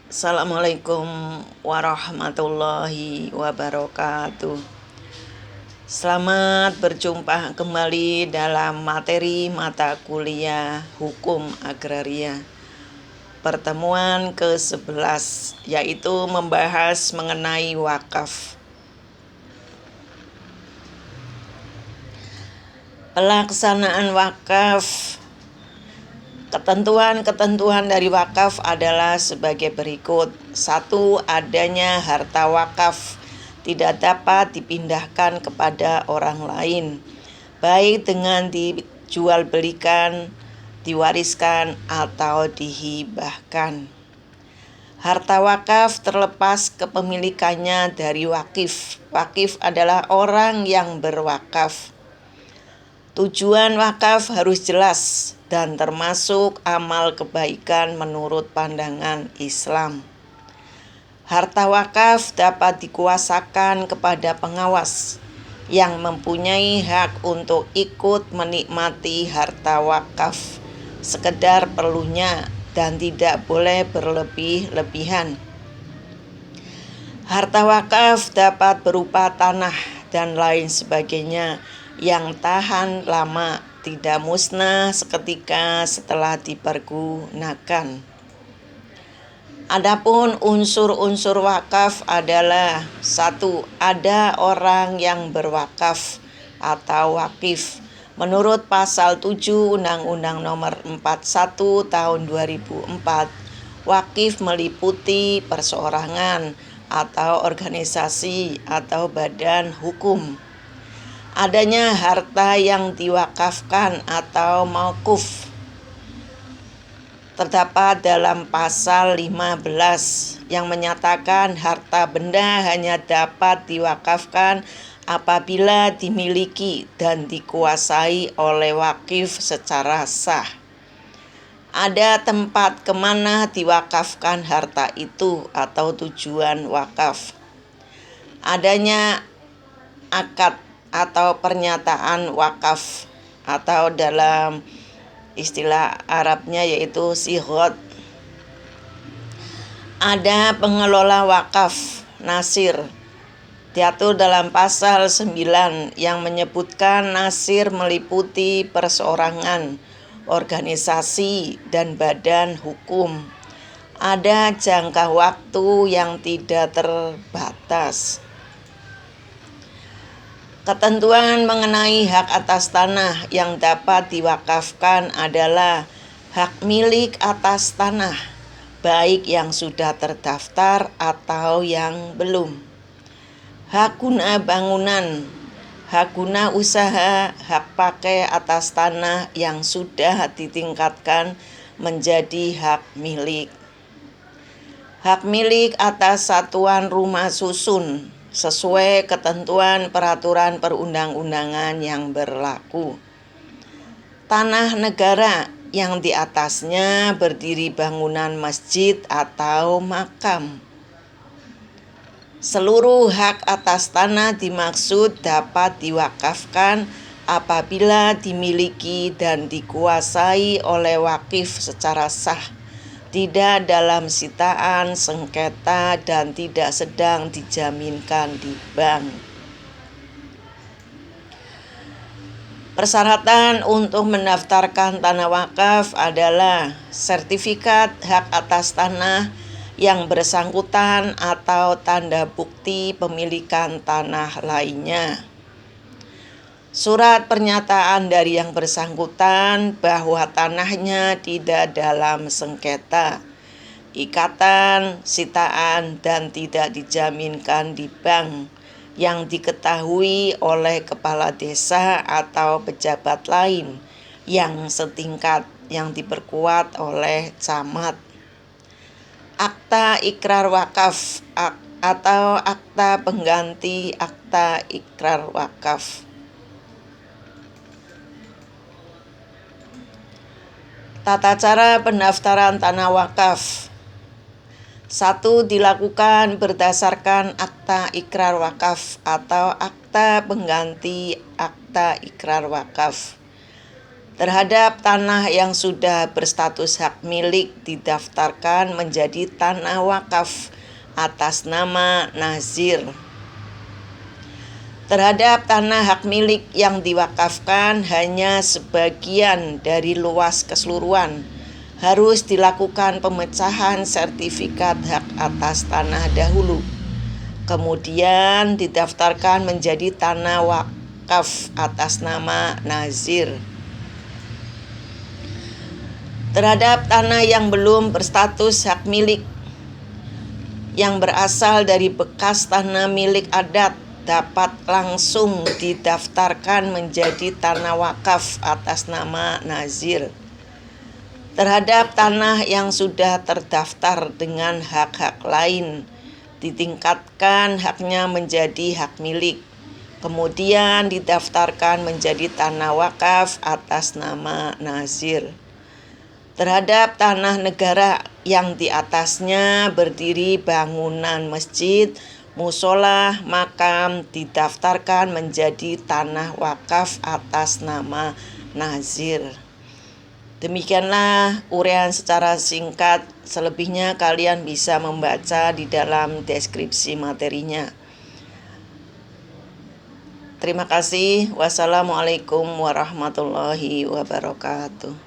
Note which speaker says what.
Speaker 1: Assalamualaikum warahmatullahi wabarakatuh. Selamat berjumpa kembali dalam materi mata kuliah Hukum Agraria. Pertemuan ke-11 yaitu membahas mengenai wakaf. Pelaksanaan wakaf. Ketentuan-ketentuan dari wakaf adalah sebagai berikut. 1. Adanya harta wakaf tidak dapat dipindahkan kepada orang lain, baik dengan dijual belikan, diwariskan, atau dihibahkan. Harta wakaf terlepas kepemilikannya dari wakif. Wakif adalah orang yang berwakaf. Tujuan wakaf harus jelas dan termasuk amal kebaikan menurut pandangan Islam. Harta wakaf dapat dikuasakan kepada pengawas yang mempunyai hak untuk ikut menikmati harta wakaf sekedar perlunya dan tidak boleh berlebih-lebihan. Harta wakaf dapat berupa tanah dan lain sebagainya yang tahan lama, tidak musnah seketika setelah dipergunakan. Adapun unsur-unsur wakaf adalah 1. Ada orang yang berwakaf atau wakif. Menurut pasal 7 Undang-Undang Nomor 41 Tahun 2004, wakif meliputi perseorangan atau organisasi atau badan hukum. Adanya harta yang diwakafkan atau mauquf terdapat dalam pasal 15 yang menyatakan harta benda hanya dapat diwakafkan apabila dimiliki dan dikuasai oleh wakif secara sah. Ada tempat kemana diwakafkan harta itu atau tujuan wakaf. Adanya akad atau pernyataan wakaf atau dalam istilah Arabnya yaitu sighot. Ada pengelola wakaf nasir diatur dalam pasal 9 yang menyebutkan nasir meliputi perseorangan, organisasi, dan badan hukum. Ada jangka waktu yang tidak terbatas. Ketentuan mengenai hak atas tanah yang dapat diwakafkan adalah hak milik atas tanah, baik yang sudah terdaftar atau yang belum. Hak guna bangunan, hak guna usaha, hak pakai atas tanah yang sudah ditingkatkan menjadi hak milik. Hak milik atas satuan rumah susun sesuai ketentuan peraturan perundang-undangan yang berlaku. Tanah negara yang di atasnya berdiri bangunan masjid atau makam. Seluruh hak atas tanah dimaksud dapat diwakafkan apabila dimiliki dan dikuasai oleh wakif secara sah, tidak dalam sitaan, sengketa, dan tidak sedang dijaminkan di bank. Persyaratan untuk mendaftarkan tanah wakaf adalah sertifikat hak atas tanah yang bersangkutan atau tanda bukti pemilikan tanah lainnya. Surat pernyataan dari yang bersangkutan bahwa tanahnya tidak dalam sengketa, ikatan, sitaan, dan tidak dijaminkan di bank yang diketahui oleh kepala desa atau pejabat lain yang setingkat yang diperkuat oleh camat. Akta ikrar wakaf atau akta pengganti akta ikrar wakaf. Tata cara pendaftaran tanah wakaf. 1. Dilakukan berdasarkan akta ikrar wakaf atau akta pengganti akta ikrar wakaf. Terhadap tanah yang sudah berstatus hak milik didaftarkan menjadi tanah wakaf atas nama nazir. Terhadap tanah hak milik yang diwakafkan hanya sebagian dari luas keseluruhan, harus dilakukan pemecahan sertifikat hak atas tanah dahulu. Kemudian didaftarkan menjadi tanah wakaf atas nama nazir. Terhadap tanah yang belum berstatus hak milik yang berasal dari bekas tanah milik adat dapat langsung didaftarkan menjadi tanah wakaf atas nama nazir. Terhadap tanah yang sudah terdaftar dengan hak-hak lain, ditingkatkan haknya menjadi hak milik, kemudian didaftarkan menjadi tanah wakaf atas nama nazir. Terhadap tanah negara yang di atasnya berdiri bangunan masjid, musola, makam, didaftarkan menjadi tanah wakaf atas nama nazir. Demikianlah uraian secara singkat, selebihnya kalian bisa membaca di dalam deskripsi materinya. Terima kasih. Wassalamualaikum warahmatullahi wabarakatuh.